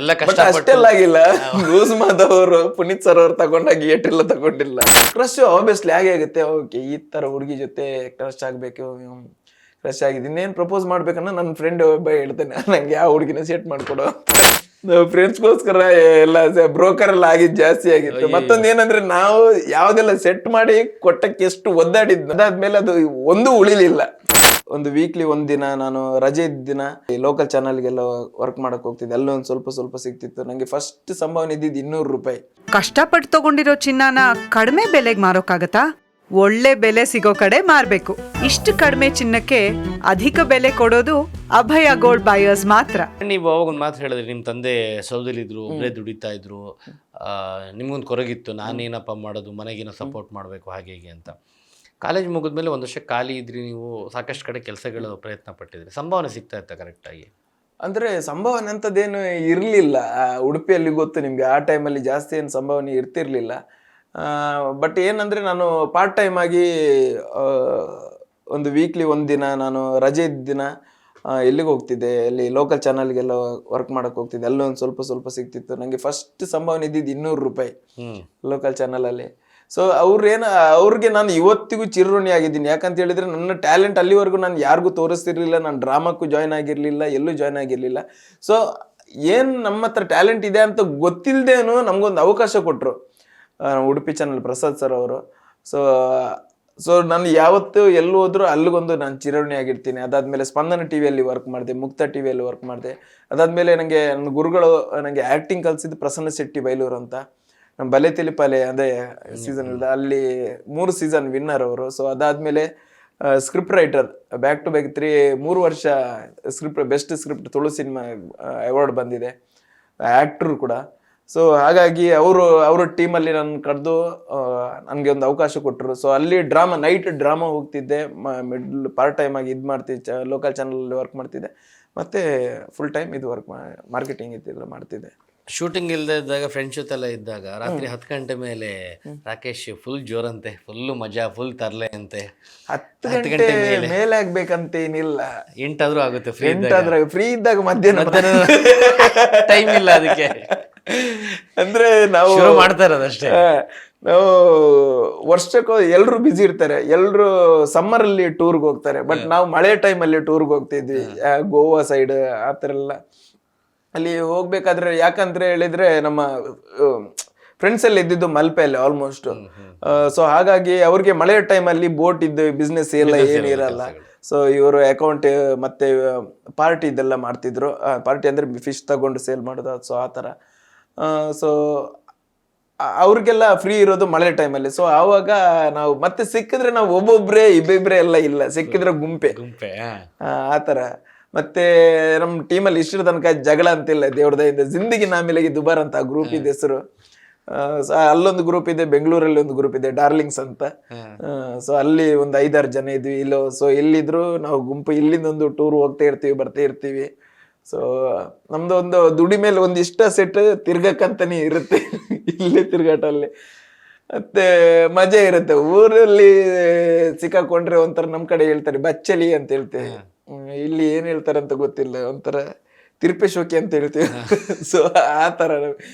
ಎಲ್ಲ ಬಟ್ ಅಷ್ಟೆಲ್ಲ ಆಗಿಲ್ಲ. ಲೂಸ್ ಮಾದವರು ಪುನೀತ್ ಸರ್ ಅವ್ರು ತಗೊಂಡಾಗ ಏಟೆಲ್ಲ ತಗೊಂಡಿಲ್ಲ. ಕ್ರಶ್ ಆಬ್ವಿಯಸ್ಲಿ ಹಾಗೆ ಆಗುತ್ತೆ. ಓಕೆ, ಈ ತರ ಹುಡುಗಿ ಜೊತೆ ಕ್ರಶ್ ಆಗ್ಬೇಕು, ಕ್ರಶ್ ಆಗಿದೆ, ಇನ್ನೇನ್ ಪ್ರಪೋಸ್ ಮಾಡ್ಬೇಕನ್ನ ನನ್ನ ಫ್ರೆಂಡ್ ಒಬ್ಬ ಹೇಳ್ತಾನೆ, ನಂಗೆ ಯಾವ ಹುಡುಗಿನ ಸೆಟ್ ಮಾಡ್ಕೊಡು. ಫ್ರೆಂಡ್ಸ್ಗೋಸ್ಕರ ಎಲ್ಲ ಬ್ರೋಕರ್ ಎಲ್ಲ ಆಗಿದ್ ಜಾಸ್ತಿ ಆಗಿತ್ತು. ಮತ್ತೊಂದ್ ಏನಂದ್ರೆ ನಾವು ಯಾವ್ದೆಲ್ಲ ಸೆಟ್ ಮಾಡಿ ಕೊಟ್ಟಕ್ಕೆ ಎಷ್ಟು ಒದ್ದಾಡಿದ್, ಅದಾದ್ಮೇಲೆ ಅದು ಒಂದು ಉಳಿಲಿಲ್ಲ. ಒಂದು ವೀಕ್ಲಿ ಒಂದಿನ ನಾನು ರಜೆ ಇದ್ದ ದಿನ ಲೋಕಲ್ ಚಾನಲ್ಗೆಲ್ಲ ವರ್ಕ್ ಮಾಡಕ್ ಹೋಗ್ತಿದ್ದೆ. ಅಲ್ಲೊಂದು ಸ್ವಲ್ಪ ಸಿಗ್ತಿತ್ತು. ನಂಗೆ ಫಸ್ಟ್ ಸಂಭಾವನೆ ಇದ್ದಿದ್ದು 200 ರೂಪಾಯಿ. ಕಷ್ಟಪಟ್ಟು ತಗೊಂಡಿರೋ ಚಿನ್ನನ ಕಡಿಮೆ ಬೆಲೆಗೆ ಮಾರೋಕ್ಕಾಗತ್ತಾ? ಒಳ್ಳೆ ಬೆಲೆ ಸಿಗೋ ಕಡೆ ಮಾರ್ಬೇಕು. ಇಷ್ಟು ಕಡಿಮೆ ಚಿನ್ನಕ್ಕೆ ಅಧಿಕ ಬೆಲೆ ಕೊಡೋದು ಅಭಯ ಗೋಲ್ಡ್ ಬಯರ್ಸ್ ಮಾತ್ರ. ನೀವು ಅವಾಗ ಒಂದು ಮಾತು ಹೇಳಿದ್ರಿ, ನಿಮ್ಮ ತಂದೆ ಸೌದಲ್ಲಿದ್ರು, ಒಬ್ಬರೇ ದುಡಿತಾ ಇದ್ರು, ನಿಮ್ಗೊಂದು ಕೊರಗಿತ್ತು, ನಾನೇನಪ್ಪ ಮಾಡೋದು, ಮನೆಗೇನೋ ಸಪೋರ್ಟ್ ಮಾಡಬೇಕು ಹಾಗೆ ಹೀಗೆ ಅಂತ. ಕಾಲೇಜ್ ಮುಗಿದ್ಮೇಲೆ 1 ವರ್ಷ ಖಾಲಿ ಇದ್ರಿ, ನೀವು ಸಾಕಷ್ಟು ಕಡೆ ಕೆಲಸಗಳು ಪ್ರಯತ್ನ ಪಟ್ಟಿದ್ರಿ, ಸಂಭಾವನೆ ಸಿಗ್ತಾ ಇತ್ತ ಕರೆಕ್ಟಾಗಿ? ಅಂದ್ರೆ ಸಂಭಾವನೆ ಅಂತದೇನು ಇರಲಿಲ್ಲ ಉಡುಪಿಯಲ್ಲಿ. ಗೊತ್ತು ನಿಮ್ಗೆ, ಆ ಟೈಮಲ್ಲಿ ಜಾಸ್ತಿ ಏನು ಸಂಭಾವನೆ ಇರ್ತಿರ್ಲಿಲ್ಲ. ಬಟ್ ಏನಂದ್ರೆ ನಾನು ಪಾರ್ಟ್ ಟೈಮ್ ಆಗಿ ಒಂದು ವೀಕ್ಲಿ ಒಂದಿನ ನಾನು ರಜೆ ಇದ್ದ ದಿನ ಎಲ್ಲಿಗೆ ಹೋಗ್ತಿದ್ದೆ, ಅಲ್ಲಿ ಲೋಕಲ್ ಚಾನಲ್ಗೆಲ್ಲ ವರ್ಕ್ ಮಾಡಕ್ ಹೋಗ್ತಿದ್ದೆ. ಅಲ್ಲೊಂದು ಸ್ವಲ್ಪ ಸಿಗ್ತಿತ್ತು. ನಂಗೆ ಫಸ್ಟ್ ಸಂಭಾವನೆ ಇದ್ದಿದ್ದು 200 ರೂಪಾಯಿ ಲೋಕಲ್ ಚಾನಲಲ್ಲಿ. ಸೊ ಅವ್ರಿಗೆ ನಾನು ಇವತ್ತಿಗೂ ಚಿರಋಣಿ ಆಗಿದ್ದೀನಿ. ಯಾಕಂತ ಹೇಳಿದ್ರೆ ನನ್ನ ಟ್ಯಾಲೆಂಟ್ ಅಲ್ಲಿವರೆಗೂ ನಾನು ಯಾರಿಗೂ ತೋರಿಸ್ತಿರ್ಲಿಲ್ಲ, ನಾನು ಡ್ರಾಮಕ್ಕೂ ಜಾಯ್ನ್ ಆಗಿರ್ಲಿಲ್ಲ, ಎಲ್ಲೂ ಜಾಯ್ನ್ ಆಗಿರ್ಲಿಲ್ಲ. ಸೊ ಏನ್ ನಮ್ಮ ಹತ್ರ ಟ್ಯಾಲೆಂಟ್ ಇದೆ ಅಂತ ಗೊತ್ತಿಲ್ಲದೇನು ನಮ್ಗೊಂದು ಅವಕಾಶ ಕೊಟ್ರು ಉಡುಪಿ ಚಾನಲ್ ಪ್ರಸಾದ್ ಸರ್ ಅವರು. ಸೊ ನಾನು ಯಾವತ್ತು ಎಲ್ಲಿ ಹೋದ್ರು ಅಲ್ಲಿಗೊಂದು ನಾನು ಚಿರಋಣಿ ಆಗಿರ್ತೀನಿ. ಅದಾದ್ಮೇಲೆ ಸ್ಪಂದನ ಟಿವಿಯಲ್ಲಿ ವರ್ಕ್ ಮಾಡಿದೆ, ಮುಕ್ತ ಟಿವಿಯಲ್ಲಿ ವರ್ಕ್ ಮಾಡಿದೆ. ಅದಾದ್ಮೇಲೆ ನನ್ನ ಗುರುಗಳು ನನಗೆ ಆಕ್ಟಿಂಗ್ ಕಲಿಸಿದ್ದು ಪ್ರಸನ್ನ ಶೆಟ್ಟಿ ಬೈಲೂರು ಅಂತ. ನಮ್ಮ ಬಲೆ ತಿಳಿಪಾಲೆ ಅದೇ ಸೀಸನ್ ಇಲ್ಲ, ಅಲ್ಲಿ 3 ಸೀಸನ್ ವಿನ್ನರ್ ಅವರು. ಸೊ ಅದಾದ್ಮೇಲೆ script writer back to back 3 ವರ್ಷ best script Tulu cinema award ಬಂದಿದೆ. ಆಕ್ಟರ್ ಕೂಡ. ಸೊ ಹಾಗಾಗಿ ಅವರು ಟೀಮಲ್ಲಿ ನನ್ನ ಕರೆದು ನನಗೆ ಒಂದು ಅವಕಾಶ ಕೊಟ್ಟರು. ಸೊ ಅಲ್ಲಿ ನೈಟ್ ಡ್ರಾಮಾ ಹೋಗ್ತಿದ್ದೆ, ಮಿಡ್ಲ್ ಪಾರ್ಟ್ ಟೈಮ್ ಆಗಿ ಇದು ಮಾಡ್ತಿದ್ದೆ, ಲೋಕಲ್ ಚಾನಲಲ್ಲಿ ವರ್ಕ್ ಮಾಡ್ತಿದ್ದೆ, ಮತ್ತೆ ಫುಲ್ ಟೈಮ್ ಇದು ವರ್ಕ್ ಮಾರ್ಕೆಟಿಂಗ್ ಇದೆಲ್ಲ ಮಾಡ್ತಿದ್ದೆ. ಶೂಟಿಂಗ್ ಇಲ್ಲದೆ ಇದ್ದಾಗ ಫ್ರೆಂಡ್ಸ್ ಜೊತೆಲ್ಲ ಇದ್ದಾಗ ರಾತ್ರಿ 10 ಗಂಟೆ ಮೇಲೆ ರಾಕೇಶ್ ಫುಲ್ ಜೋರಂತೆ, ಫುಲ್ ಮಜಾ, ಫುಲ್ ತರ್ಲೆ ಅಂತೆ. 10 ಗಂಟೆ ಮೇಲೆ ಆಗ್ಬೇಕಂತ ಏನಿಲ್ಲ, 8 ಆದ್ರೂ ಆಗುತ್ತೆ. ಫ್ರೀ ಇದ್ದಾಗ ಮಧ್ಯಾಹ್ನ ಟೈಮ್ ಇಲ್ಲ ಅದಕ್ಕೆ. ಅಂದ್ರೆ ನಾವು ಮಾಡ್ತಾ ಇರೋದಷ್ಟೇ. ನಾವು ವರ್ಷಕ್ಕೂ ಎಲ್ರು ಬಿಸಿ ಇರ್ತಾರೆ, ಎಲ್ರು ಸಮ್ಮರ್ ಅಲ್ಲಿ ಟೂರ್ಗೆ ಹೋಗ್ತಾರೆ. ಬಟ್ ನಾವು ಮಳೆ ಟೈಮ್ ಅಲ್ಲಿ ಟೂರ್ಗೆ ಹೋಗ್ತಿದ್ವಿ, ಗೋವಾ ಸೈಡ್ ಆ ಥರ ಎಲ್ಲ. ಅಲ್ಲಿ ಹೋಗ್ಬೇಕಾದ್ರೆ ಯಾಕಂದ್ರೆ ಹೇಳಿದ್ರೆ ನಮ್ಮ ಫ್ರೆಂಡ್ಸ್ ಎಲ್ಲ ಇದ್ದಿದ್ದು ಮಲ್ಪೆಯಲ್ಲಿ ಆಲ್ಮೋಸ್ಟ್. ಸೊ ಹಾಗಾಗಿ ಅವ್ರಿಗೆ ಮಳೆ ಟೈಮಲ್ಲಿ ಬೋಟ್ ಇದ್ದು ಬಿಸ್ನೆಸ್ ಎಲ್ಲ ಏನಿರಲ್ಲ. ಸೊ ಇವರು ಅಕೌಂಟ್ ಮತ್ತೆ ಪಾರ್ಟಿ ಇದೆಲ್ಲ ಮಾಡ್ತಿದ್ರು. ಪಾರ್ಟಿ ಅಂದ್ರೆ ಫಿಶ್ ತಗೊಂಡು ಸೇಲ್ ಮಾಡೋದು. ಸೊ ಆ ಥರ. ಸೊ ಅವ್ರಿಗೆಲ್ಲ ಫ್ರೀ ಇರೋದು ಮಳೆ ಟೈಮಲ್ಲಿ. ಸೊ ಆವಾಗ ನಾವು ಮತ್ತೆ ಸಿಕ್ಕಿದ್ರೆ ನಾವು ಒಬ್ಬೊಬ್ರೆ ಇಬ್ಬಿಬ್ರೆ ಎಲ್ಲ ಇಲ್ಲ, ಸಿಕ್ಕಿದ್ರೆ ಗುಂಪೆ ಆ ಥರ. ಮತ್ತೆ ನಮ್ಮ ಟೀಮಲ್ಲಿ ಇಷ್ಟರ ತನಕ ಜಗಳ ಅಂತಿಲ್ಲ, ದೇವ್ರ ದಯಿಂದ. ಜಿಂದಗಿ ನಾಮೇಲೆಗೆ ದುಬಾರ್ ಅಂತ ಗ್ರೂಪ್ ಇದೆ ಹೆಸರು. ಅಲ್ಲೊಂದು ಗ್ರೂಪ್ ಇದೆ, ಬೆಂಗಳೂರಲ್ಲಿ ಒಂದು ಗ್ರೂಪ್ ಇದೆ ಡಾರ್ಲಿಂಗ್ಸ್ ಅಂತ. ಸೊ ಅಲ್ಲಿ ಒಂದು 5-6 ಜನ ಇದ್ವಿ. ಇಲ್ಲೋ ಸೊ ಎಲ್ಲಿದ್ರು ನಾವು ಗುಂಪು, ಇಲ್ಲಿಂದ ಒಂದು ಟೂರ್ ಹೋಗ್ತಾ ಇರ್ತೀವಿ, ಬರ್ತಾ ಇರ್ತೀವಿ. ಸೊ ನಮ್ದು ಒಂದು ದುಡಿ ಮೇಲೆ ಒಂದು ಇಷ್ಟ ಸೆಟ್ ತಿರ್ಗಕ್ಕಂತಾನೆ ಇರುತ್ತೆ ಇಲ್ಲಿ ತಿರ್ಗಾಟಲ್ಲಿ. ಮತ್ತೆ ಮಜಾ ಇರುತ್ತೆ. ಊರಲ್ಲಿ ಸಿಕ್ಕಾಕೊಂಡ್ರೆ ಒಂಥರ ನಮ್ ಕಡೆ ಹೇಳ್ತಾರೆ ಬಚ್ಚಲಿ ಅಂತ ಹೇಳ್ತೇವೆ, ಇಲ್ಲಿ ಏನ್ ಹೇಳ್ತಾರೆ ಅಂತ ಗೊತ್ತಿಲ್ಲ, ಒಂಥರ ತಿರುಪೆ ಶೋಕಿ ಅಂತ ಹೇಳ್ತೀವಿ. ಸೊ ಆ ತರ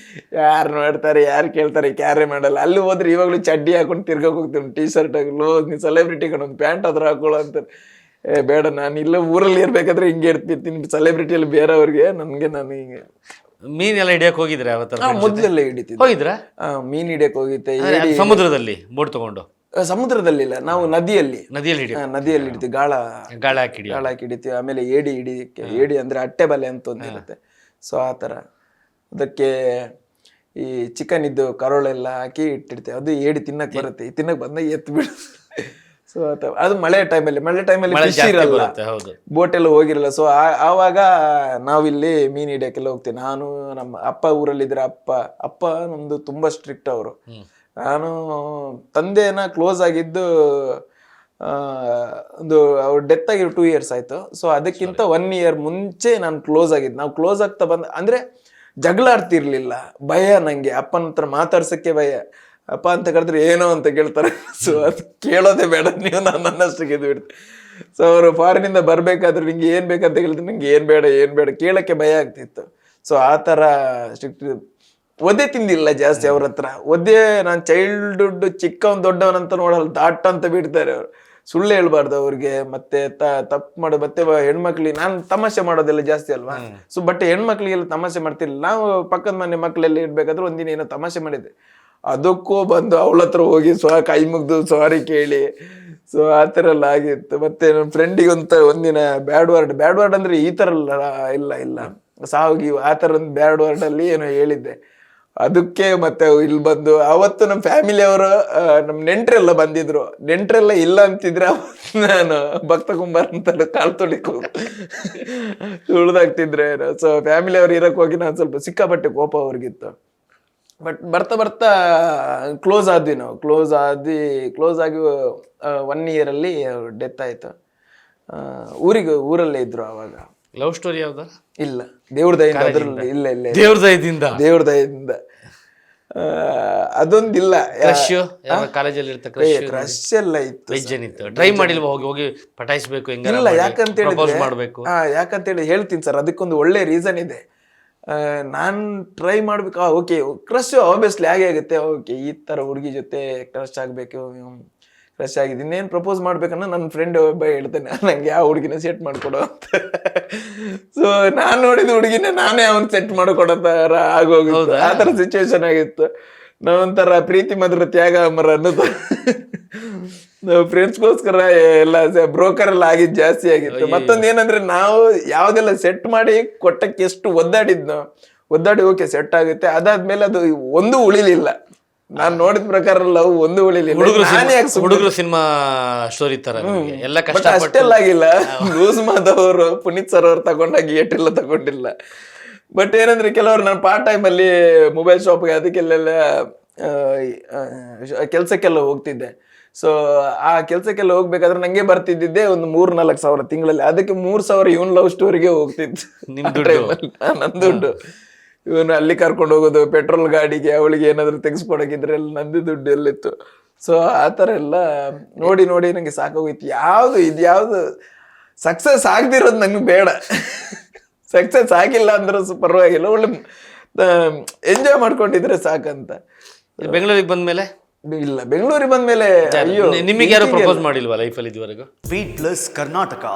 ಯಾರು ನೋಡ್ತಾರೆ, ಯಾರು ಕೇಳ್ತಾರೆ, ಕ್ಯಾರೆ ಮಾಡಲ್ಲ. ಅಲ್ಲಿ ಹೋದ್ರೆ ಇವಾಗ್ಲೂ ಚಡ್ಡಿ ಹಾಕೊಂಡು ತಿರ್ಗಕ್ ಹೋಗ್ತೀನಿ, ಟೀ ಶರ್ಟ್ ಹಾಕಲು, ನೀ ಸೆಲೆಬ್ರಿಟಿ ಕಣ ಒಂದು ಪ್ಯಾಂಟ್ ಆದ್ರೂ ಹಾಕೊಳ್ಳೋ ಅಂತಾರೆ. ಬೇಡ, ನಾನು ಇಲ್ಲ ಊರಲ್ಲಿ ಇರ್ಬೇಕಾದ್ರೆ ಹಿಂಗೆ ಇರ್ತೀನಿ, ಸೆಲೆಬ್ರಿಟಿಯಲ್ಲಿ ಬೇರೆಯವ್ರಿಗೆ, ನನ್ಗೆ ನಾನು ಹಿಂಗೆ. ಮೀನೆಲ್ಲ ಹಿಡಿಯಕ್ ಹೋಗಿದ್ರೆ ಅವತ್ತ? ಮೊದಲೆಲ್ಲ ಹಿಡಿತಿದ್ದೆ. ಹೋಗಿದ್ರ? ಮೀನ್ ಹಿಡಿಯಕ್ ಹೋಗಿದ್ದೆ. ಸಮುದ್ರದಲ್ಲಿ ಬೋಟ್ ತಗೊಂಡು? ಸಮುದ್ರದಲ್ಲಿಲ್ಲ, ನಾವು ನದಿಯಲ್ಲಿ ಹಿಡಿತೀವಿ. ಗಾಳ ಹಾಕಿ ಹಿಡಿತೀವಿ. ಆಮೇಲೆ ಏಡಿ ಅಂದ್ರೆ ಅಟ್ಟೆ ಬಲೆ ಅಂತ ಒಂದು ಇರುತ್ತೆ. ಸೊ ಆ ತರ ಅದಕ್ಕೆ ಈ ಚಿಕನ್ ಇದ್ದು ಕರೋಳೆಲ್ಲ ಹಾಕಿ ಇಟ್ಟಿರ್ತೀವಿ. ಅದು ಏಡಿ ತಿನ್ನಕ್ ಬರುತ್ತೆ, ತಿನ್ನಕ್ ಬಂದಾಗ ಎತ್ತು ಬಿಡ. ಸೊ ಅದು ಮಳೆ ಟೈಮಲ್ಲಿ ಫಿಶ್ ಇರಲ್ಲ, ಬೋಟ್ ಎಲ್ಲ ಹೋಗಿರಲ್ಲ. ಸೊ ಆವಾಗ ನಾವಿಲ್ಲಿ ಮೀನ್ ಹಿಡಿಯಕ್ಕೆಲ್ಲ ಹೋಗ್ತೀವಿ. ನಾನು ನಮ್ಮ ಅಪ್ಪ ಊರಲ್ಲಿದ್ರೆ ಅಪ್ಪ ನಮ್ದು ತುಂಬಾ ಸ್ಟ್ರಿಕ್ಟ್ ಅವರು. ನಾನು ತಂದೆನ ಕ್ಲೋಸ್ ಆಗಿದ್ದು ಒಂದು ಅವ್ರ ಡೆತ್ ಆಗಿ 2 years ಆಯ್ತು. ಸೊ ಅದಕ್ಕಿಂತ 1 year ಮುಂಚೆ ನಾನು ಕ್ಲೋಸ್ ಆಗಿದ್ದು. ನಾವು ಕ್ಲೋಸ್ ಆಗ್ತಾ ಅಂದ್ರೆ ಜಗಳ ಆಡ್ತಿರ್ಲಿಲ್ಲ, ಭಯ ನಂಗೆ. ಅಪ್ಪನ ಹತ್ರ ಮಾತಾಡ್ಸಕ್ಕೆ ಭಯ. ಅಪ್ಪ ಅಂತ ಕರೆದ್ರೆ ಏನೋ ಅಂತ ಕೇಳ್ತಾರೆ. ಸೊ ಅದು ಕೇಳೋದೇ ಬೇಡ, ನೀವು ನನ್ನಷ್ಟಕ್ಕೆ ಇದು ಬಿಡ್ತೀವಿ. ಸೊ ಅವರು ಫಾರಿನಿಂದ ಬರ್ಬೇಕಾದ್ರೆ ನಿಂಗೆ ಏನ್ ಬೇಕಂತ ಹೇಳಿದ್ರೆ ನಂಗೆ ಏನ್ ಬೇಡ ಕೇಳಕ್ಕೆ ಭಯ ಆಗ್ತಿತ್ತು. ಸೊ ಆ ಥರ ಸ್ಟ್ರಿಕ್ಟ್. ಒದ್ದೆ ತಿಂದಿಲ್ಲ ಜಾಸ್ತಿ ಅವ್ರ ಹತ್ರ. ಒದ್ದೆ ನಾನು ಚೈಲ್ಡ್ಹುಡ್ ಚಿಕ್ಕವನ್ ದೊಡ್ಡವನಂತ ನೋಡಲ್ಲ, ದಾಟ್ ಅಂತ ಬಿಡ್ತಾರೆ ಅವ್ರು. ಸುಳ್ಳು ಹೇಳ್ಬಾರ್ದು ಅವ್ರಿಗೆ. ಮತ್ತೆ ತಪ್ಪು ಮಾಡೋ ಮತ್ತೆ ಹೆಣ್ಮಕ್ಳಿಗೆ ನಾನು ತಮಾಷೆ ಮಾಡೋದೆಲ್ಲ ಜಾಸ್ತಿ ಅಲ್ವಾ. ಸೊ ಬಟ್ ಹೆಣ್ಮಕ್ಳಿಗೆಲ್ಲ ತಮಾಷೆ ಮಾಡ್ತಿಲ್ಲ. ನಾವು ಪಕ್ಕದ ಮನೆ ಮಕ್ಕಳೆಲ್ಲ ಇರ್ಬೇಕಾದ್ರೆ ಒಂದಿನ ಏನೋ ತಮಾಷೆ ಮಾಡಿದ್ದೆ, ಅದಕ್ಕೂ ಬಂದು ಅವಳ ಹತ್ರ ಹೋಗಿ ಕೈ ಮುಗ್ದು ಸಾರಿ ಕೇಳಿ. ಸೊ ಆ ಥರ ಎಲ್ಲ ಆಗಿತ್ತು. ಮತ್ತೆ ನನ್ನ ಫ್ರೆಂಡಿಗೆ ಒಂದಿನ ಬ್ಯಾಡ್ ವರ್ಡ್ ಅಂದ್ರೆ ಈ ಥರ ಇಲ್ಲ ಸಾವುಗಿ ಆ ಥರ ಒಂದು ಬ್ಯಾಡ್ ವರ್ಡ್ ಅಲ್ಲಿ ಏನೋ ಹೇಳಿದ್ದೆ. ಅದಕ್ಕೆ ಮತ್ತೆ ಇಲ್ಲಿ ಬಂದು ಅವತ್ತು ನಮ್ಮ ಫ್ಯಾಮಿಲಿಯವರು ನಮ್ಮ ನೆಂಟ್ರೆಲ್ಲ ಬಂದಿದ್ರು. ನೆಂಟ್ರೆಲ್ಲ ಇಲ್ಲ ಅಂತಿದ್ರೆ ನಾನು ಭಕ್ತ ಕುಂಬಾರ ಅಂತ ಕಾಲ್ ತೊಳಿಕ್ ಉಳ್ದಾಗ್ತಿದ್ರೆ. ಸೊ ಫ್ಯಾಮಿಲಿಯವ್ರು ಇರಕ್ ಹೋಗಿ ನಾನು ಸ್ವಲ್ಪ ಸಿಕ್ಕಾಪಟ್ಟೆ ಕೋಪ ಅವ್ರಿಗಿತ್ತು. ಬಟ್ ಬರ್ತಾ ಕ್ಲೋಸ್ ಆದ್ವಿ ನಾವು. ಕ್ಲೋಸ್ ಆಗಿ 1 year ಅಲ್ಲಿ ಡೆತ್ ಆಯ್ತು. ಊರಲ್ಲೇ ಇದ್ರು ಅವಾಗ. ಲವ್ ಸ್ಟೋರಿ ಯಾವ್ದ? ಇಲ್ಲ, ದೇವ್ರ ದಯಿಂದ ಅದ್ರಲ್ಲಿ ಇಲ್ಲ ದೇವ್ರ ದಯದಿಂದ ಅದೊಂದಿಲ್ಲ. ಕಾಲೇಜಲ್ಲಿ ಕ್ರಶ್ ಎಲ್ಲ ಇತ್ತು. ಟ್ರೈ ಮಾಡಿಲ್ವಾ ಹೋಗಿ ಪಟಾಯಿಸ್ಬೇಕು? ಇಲ್ಲ, ಯಾಕಂತೇಳಿ ಹೇಳ್ತೀನಿ ಸರ್. ಅದಕ್ಕೊಂದು ಒಳ್ಳೆ ರೀಸನ್ ಇದೆ. ನಾನ್ ಟ್ರೈ ಮಾಡ್ಬೇಕು. ಓಕೆ, ಕ್ರಶ್ ಆಬ್ವಿಯಸ್ಲಿ ಹಾಗೆ ಆಗುತ್ತೆ. ಓಕೆ, ಈ ತರ ಹುಡುಗಿ ಜೊತೆ ಕ್ರಶ್ ಆಗ್ಬೇಕು, ಕ್ರಶ್ ಆಗಿದೆ, ಇನ್ನೇನು ಪ್ರಪೋಸ್ ಮಾಡ್ಬೇಕನ್ನ ನನ್ನ ಫ್ರೆಂಡ್ ಒಬ್ಬ ಹೇಳ್ತಾನೆ, ನಂಗೆ ಆ ಹುಡುಗಿನ ಸೆಟ್ ಮಾಡ್ಕೊಡೋ ಅಂತ. ಸೊ ನಾನ್ ನೋಡಿದ ಹುಡುಗಿನ ನಾನೇ ಅವನ್ ಸೆಟ್ ಮಾಡ್ಕೊಡೋ ತರ ಆಗೋಗಿತ್ತು. ಆ ತರ ಸಿಚುವೇಶನ್ ಆಗಿತ್ತು. ನಾವೊಂಥರ ಪ್ರೀತಿ ಮಾತ್ರ ತ್ಯಾಗ ಅಮರ ಅನ್ನೋದು. ನಾವು ಫ್ರೆಂಡ್ಸ್ಗೋಸ್ಕರ ಎಲ್ಲ ಬ್ರೋಕರ್ ಎಲ್ಲ ಆಗಿದ್ದು ಜಾಸ್ತಿ ಆಗಿತ್ತು. ಮತ್ತೊಂದು ಏನಂದ್ರೆ, ನಾವು ಯಾವ್ದೆಲ್ಲ ಸೆಟ್ ಮಾಡಿ ಕೊಟ್ಟಕ್ಕೆ ಎಷ್ಟು ಒದ್ದಾಡಿ ಓಕೆ ಸೆಟ್ ಆಗುತ್ತೆ. ಅದಾದ್ಮೇಲೆ ಅದು ಒಂದು ಉಳಿಲಿಲ್ಲ. ನಾನ್ ನೋಡಿದ ಪ್ರಕಾರ ಲವ್ ಒಂದು ಉಳಿಲಿಲ್ಲ. ಹುಡುಗರು ಸಿನಿಮಾ ಸ್ಟೋರಿ ತರ ಎಲ್ಲ ಕಷ್ಟ. ಅಷ್ಟೆಲ್ಲ ಆಗಿಲ್ಲ. ಲೂಸ್ ಮಾದವರು ಪುನೀತ್ ಸರ್ ಅವ್ರು ತಗೊಂಡಾಗ ಏಟೆಲ್ಲ ತಗೊಂಡಿಲ್ಲ. ಬಟ್ ಏನಂದ್ರೆ, ಕೆಲವರು ನಾನು ಪಾರ್ಟ್ ಟೈಮ್ ಅಲ್ಲಿ ಮೊಬೈಲ್ ಶಾಪ್ಗೆ ಅದಕ್ಕೆಲ್ಲ ಕೆಲ್ಸಕ್ಕೆಲ್ಲ ಹೋಗ್ತಿದ್ದೆ. ಸೊ ಆ ಕೆಲ್ಸಕ್ಕೆಲ್ಲ ಹೋಗ್ಬೇಕಾದ್ರೆ ನಂಗೆ ಬರ್ತಿದ್ದಿದ್ದೆ ಒಂದು 3-4 ಸಾವಿರ ತಿಂಗಳಲ್ಲಿ. ಅದಕ್ಕೆ 3,000 ಇವನ್ ಲವ್ ಸ್ಟೋರಿಗೆ ಹೋಗ್ತಿತ್ತು. ನನ್ನ ದುಡ್ಡು. ಇವನು ಅಲ್ಲಿ ಕರ್ಕೊಂಡು ಹೋಗೋದು, ಪೆಟ್ರೋಲ್ ಗಾಡಿಗೆ, ಅವಳಿಗೆ ಏನಾದ್ರು ತೆಗೆಸ್ಕೊಡಕಿದ್ರೆ ಎಲ್ಲ ನಂದು ದುಡ್ಡು ಎಲ್ಲಿತ್ತು. ಸೊ ಆ ಥರ ಎಲ್ಲ ನೋಡಿ ನಂಗೆ ಸಾಕಾಗೋಯ್ತು. ಯಾವ್ದು ಸಕ್ಸಸ್ ಆಗದಿರೋದು ನಂಗೆ ಬೇಡ. ಸಕ್ಸಸ್ ಆಗಿಲ್ಲ ಅಂದ್ರೆ ಪರವಾಗಿಲ್ಲ, ಒಳ್ಳೆ ಎಂಜಾಯ್ ಮಾಡ್ಕೊಂಡಿದ್ರೆ ಸಾಕಂತ. ಬೆಂಗಳೂರಿಗೆ ಬಂದ್ಮೇಲೆ ಇಲ್ಲ, ಬೆಂಗಳೂರಿಗೆ ಬಂದ್ಮೇಲೆ ನಿಮಗೆ ಯಾರು ಪ್ರಪೋಸ್ ಮಾಡಿಲ್ವಾ ಲೈಫಲ್ಲಿ ಇದುವರೆಗೂ? Beat Plus Karnataka.